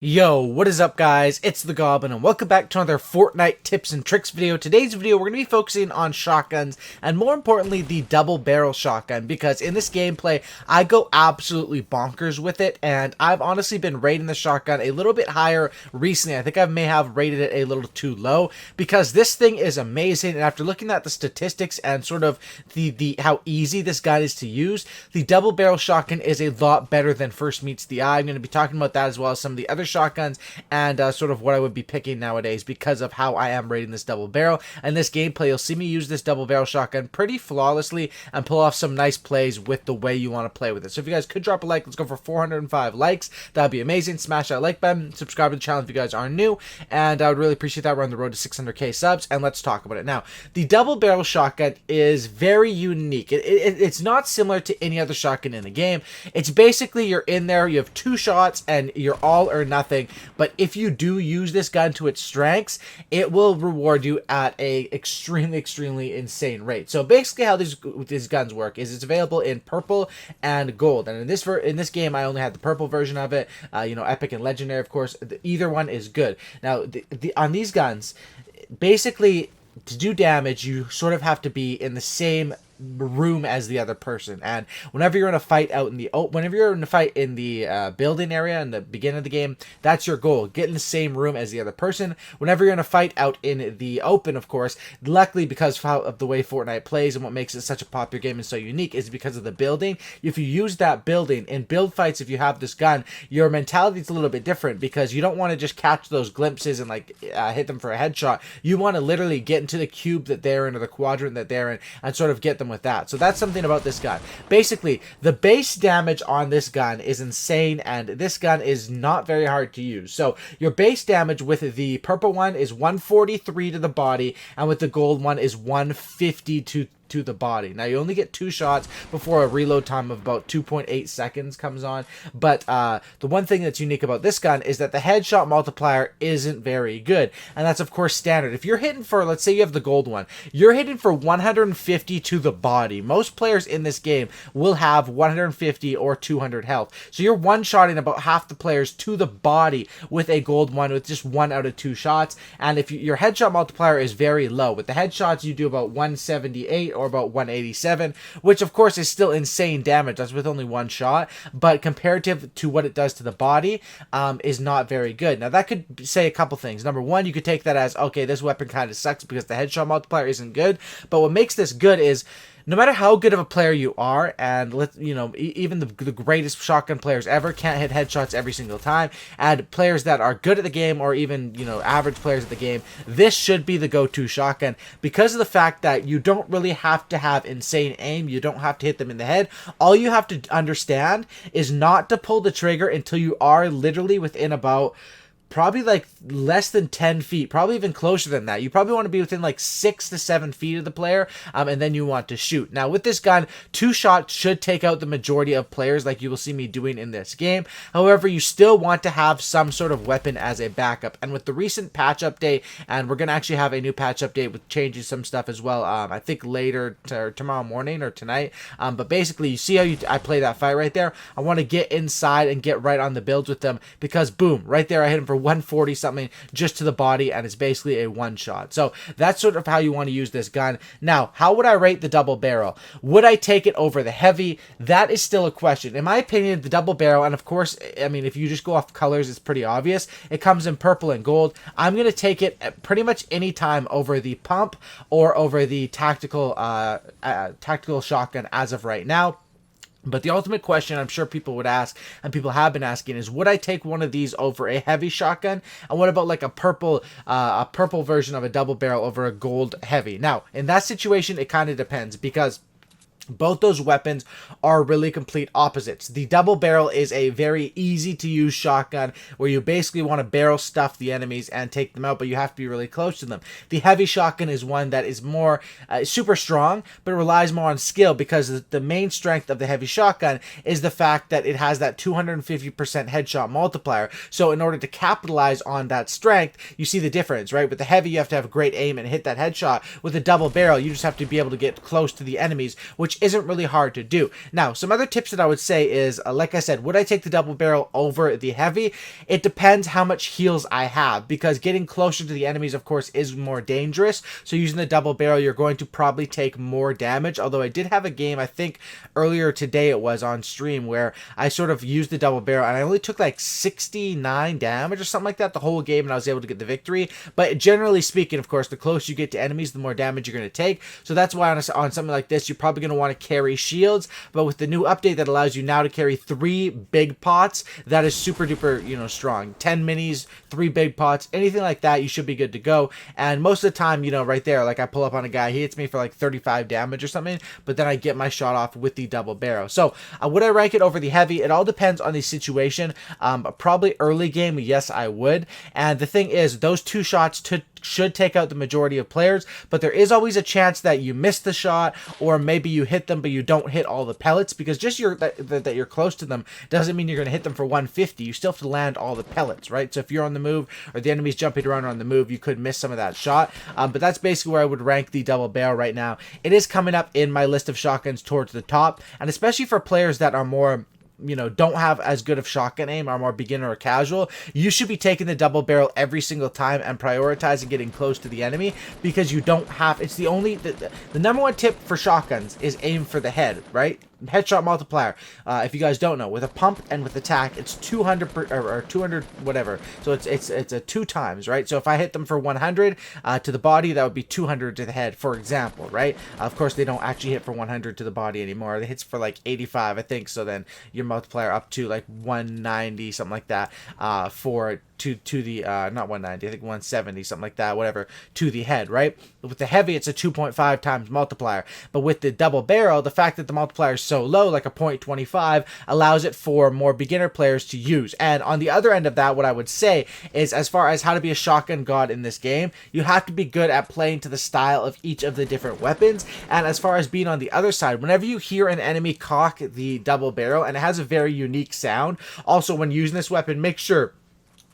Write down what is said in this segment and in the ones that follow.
Yo, what is up guys? It's the Goblin and welcome back to another Fortnite tips and tricks video. Today's video we're going to be focusing on shotguns and more importantly the double barrel shotgun, because in this gameplay I go absolutely bonkers with it, and I've honestly been rating the shotgun a little bit higher recently. I think I may have rated it a little too low because this thing is amazing, and after looking at the statistics and sort of the how easy this gun is to use, the double barrel shotgun is a lot better than first meets the eye. I'm going to be talking about that as well as some of the other shotguns and sort of what I would be picking nowadays because of how I am rating this double barrel. And this gameplay, you'll see me use this double barrel shotgun pretty flawlessly and pull off some nice plays with the way you want to play with it. So if you guys could drop a like, let's go for 405 likes. That'd be amazing. Smash that like button, subscribe to the channel if you guys are new, and I would really appreciate that. We're on the road to 600k subs, and let's talk about it now. The double barrel shotgun is very unique. It's not similar to any other shotgun in the game. It's basically you're in there, you have two shots, and you're all or nothing. But if you do use this gun to its strengths, it will reward you at a extremely insane rate. So basically how these guns work is it's available in purple and gold, and in this game I only had the purple version of it. Epic and legendary, of course. Either one is good. Now on these guns, basically to do damage you sort of have to be in the same room as the other person, and whenever you're in a fight out in the building area in the beginning of the game, that's your goal, get in the same room as the other person. Whenever you're in a fight out in the open, of course, luckily because of the way Fortnite plays and what makes it such a popular game and so unique is because of the building. If you use that building in build fights, if you have this gun, your mentality is a little bit different because you don't want to just catch those glimpses and hit them for a headshot. You want to literally get into the cube that they're in or the quadrant that they're in and sort of get them with that. So that's something about this gun. Basically, the base damage on this gun is insane, and this gun is not very hard to use. So your base damage with the purple one is 143 to the body, and with the gold one is 150 to the body. Now you only get two shots before a reload time of about 2.8 seconds comes on, but the one thing that's unique about this gun is that the headshot multiplier isn't very good, and that's of course standard. If you're hitting for, let's say you have the gold one, you're hitting for 150 to the body. Most players in this game will have 150 or 200 health, so you're one-shotting about half the players to the body with a gold one with just 1 out of 2 shots. And if your headshot multiplier is very low, with the headshots you do about 178 or about 187, which of course is still insane damage. That's with only one shot, but comparative to what it does to the body, is not very good. Now that could say a couple things. Number one, you could take that as, okay, this weapon kind of sucks because the headshot multiplier isn't good, but what makes this good is no matter how good of a player you are, and even the greatest shotgun players ever can't hit headshots every single time, and players that are good at the game or even average players at the game, this should be the go-to shotgun because of the fact that you don't really have to have insane aim. You don't have to hit them in the head. All you have to understand is not to pull the trigger until you are literally within about probably less than 10 feet, probably even closer than that. You probably want to be within 6 to 7 feet of the player, and then you want to shoot. Now with this gun, 2 shots should take out the majority of players like you will see me doing in this game. However, you still want to have some sort of weapon as a backup, and with the recent patch update, and we're going to actually have a new patch update with changing some stuff as well, I think later tomorrow morning or tonight, but basically you see how I play that fight right there. I want to get inside and get right on the builds with them because boom, right there I hit him for 140 something just to the body, and it's basically a one shot. So that's sort of how you want to use this gun. Now, how would I rate the double barrel? Would I take it over the heavy? That is still a question. In my opinion, the double barrel, and of course, I mean, if you just go off colors, it's pretty obvious. It comes in purple and gold. I'm going to take it at pretty much any time over the pump or over the tactical shotgun as of right now. But the ultimate question I'm sure people would ask, and people have been asking, is would I take one of these over a heavy shotgun? And what about a purple version of a double barrel over a gold heavy? Now, in that situation, it kind of depends because both those weapons are really complete opposites. The double barrel is a very easy to use shotgun where you basically want to barrel stuff the enemies and take them out, but you have to be really close to them. The heavy shotgun is one that is more super strong, but it relies more on skill because the main strength of the heavy shotgun is the fact that it has that 250% headshot multiplier. So in order to capitalize on that strength, you see the difference, right? With the heavy, you have to have great aim and hit that headshot. With the double barrel, you just have to be able to get close to the enemies, which which isn't really hard to do. Now, some other tips that I would say is, like I said, would I take the double barrel over the heavy? It depends how much heals I have, because getting closer to the enemies, of course, is more dangerous. So using the double barrel, you're going to probably take more damage. Although I did have a game, I think earlier today it was on stream, where I sort of used the double barrel and I only took like 69 damage or something like that the whole game, and I was able to get the victory. But generally speaking, of course, the closer you get to enemies, the more damage you're going to take. So that's why on something like this, you're probably going to want to carry shields. But with the new update that allows you now to carry 3 big pots, that is super duper, strong. 10 minis, 3 big pots, anything like that, you should be good to go. And most of the time, right there, like I pull up on a guy, he hits me for like 35 damage or something, but then I get my shot off with the double barrel. So would I rank it over the heavy? It all depends on the situation. Probably early game, yes, I would. And the thing is, those 2 shots should take out the majority of players, but there is always a chance that you miss the shot, or maybe you hit them but you don't hit all the pellets, because just that you're close to them doesn't mean you're going to hit them for 150. You still have to land all the pellets, right? So if you're on the move or the enemy's jumping around on the move, you could miss some of that shot. But that's basically where I would rank the double barrel right now. It is coming up in my list of shotguns towards the top, and especially for players that are more don't have as good of shotgun aim, are more beginner or casual, you should be taking the double barrel every single time and prioritizing getting close to the enemy, because you don't have, it's the only, the number one tip for shotguns is aim for the head, right? Headshot multiplier. If you guys don't know, with a pump and with attack, it's 200 or 200 whatever. So it's a 2 times, right? So if I hit them for 100 to the body, that would be 200 to the head, for example, right? Of course, they don't actually hit for 100 to the body anymore. It hits for like 85, I think. So then your multiplier up to like 190, something like that, for to the not 190, I think 170, something like that, whatever, to the head, right? But with the heavy, it's a 2.5 times multiplier. But with the double barrel, the fact that the multiplier is so low, like a 0.25, allows it for more beginner players to use. And on the other end of that, what I would say is, as far as how to be a shotgun god in this game, you have to be good at playing to the style of each of the different weapons. And as far as being on the other side, whenever you hear an enemy cock the double barrel, and it has a very unique sound, also when using this weapon, make sure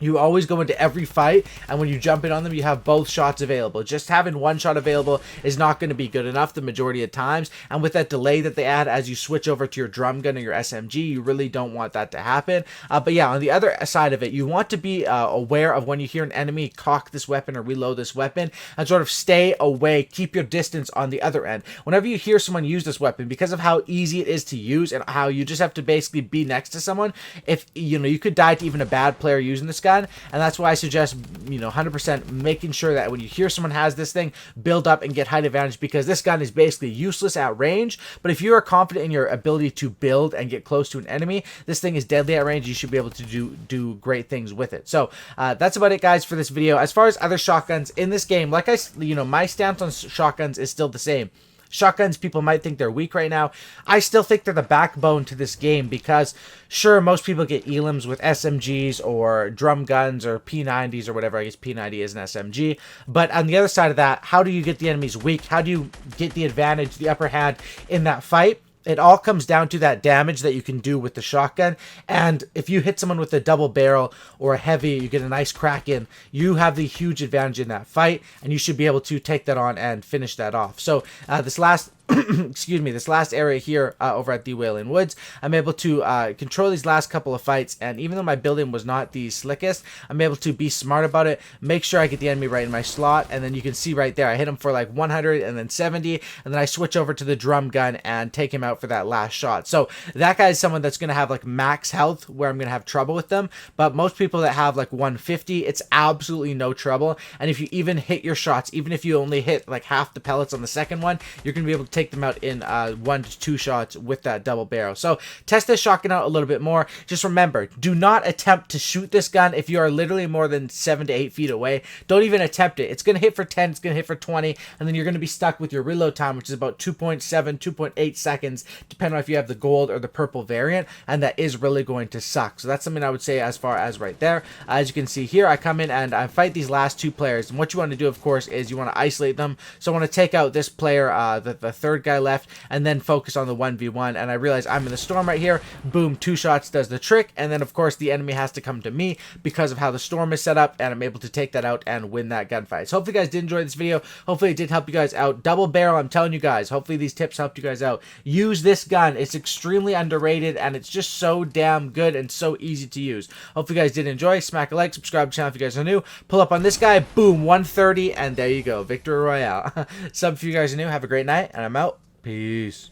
you always go into every fight, and when you jump in on them, you have both shots available. Just having one shot available is not going to be good enough the majority of times, and with that delay that they add as you switch over to your drum gun or your SMG, you really don't want that to happen. But yeah, on the other side of it, you want to be aware of when you hear an enemy cock this weapon or reload this weapon, and sort of stay away, keep your distance on the other end. Whenever you hear someone use this weapon, because of how easy it is to use and how you just have to basically be next to someone, if you could die to even a bad player using this gun. And that's why I suggest 100% making sure that when you hear someone has this thing, build up and get height advantage, because this gun is basically useless at range. But if you are confident in your ability to build and get close to an enemy, this thing is deadly at range. You should be able to do great things with it. So that's about it, guys, for this video. As far as other shotguns in this game, like my stance on shotguns is still the same. Shotguns, people might think they're weak right now. I still think they're the backbone to this game, because sure, most people get elims with SMGs or drum guns or P90s or whatever. I guess P90 is an SMG. But on the other side of that, how do you get the enemies weak? How do you get the advantage, the upper hand in that fight? It all comes down to that damage that you can do with the shotgun. And if you hit someone with a double barrel or a heavy, you get a nice crack in, you have the huge advantage in that fight, and you should be able to take that on and finish that off. So this last excuse me, this last area here over at the Wailing Woods, I'm able to control these last couple of fights, and even though my building was not the slickest, I'm able to be smart about it, make sure I get the enemy right in my slot, and then you can see right there, I hit him for like 100 and then 70, and then I switch over to the drum gun and take him out for that last shot. So that guy is someone that's going to have like max health, where I'm going to have trouble with them, but most people that have like 150, it's absolutely no trouble. And if you even hit your shots, even if you only hit like half the pellets on the second one, you're going to be able to take them out in 1 to 2 shots with that double barrel. So test this shotgun out a little bit more. Just remember, do not attempt to shoot this gun if you are literally more than 7 to 8 feet away. Don't even attempt it. It's going to hit for 10, it's going to hit for 20, and then you're going to be stuck with your reload time, which is about 2.7, 2.8 seconds, depending on if you have the gold or the purple variant, and that is really going to suck. So that's something I would say as far as right there. As you can see here, I come in and I fight these last 2 players, and what you want to do, of course, is you want to isolate them. So I want to take out this player, the third guy left, and then focus on the 1v1. And I realize I'm in the storm right here. Boom, 2 shots does the trick. And then, of course, the enemy has to come to me because of how the storm is set up, and I'm able to take that out and win that gunfight. So hopefully you guys did enjoy this video. Hopefully it did help you guys out. Double barrel, I'm telling you guys, hopefully these tips helped you guys out. Use this gun. It's extremely underrated, and it's just so damn good and so easy to use. Hopefully you guys did enjoy. Smack a like, subscribe to the channel if you guys are new. Pull up on this guy. Boom, 130, and there you go. Victory Royale. Sub if you guys are new. Have a great night, and I'm out. Peace.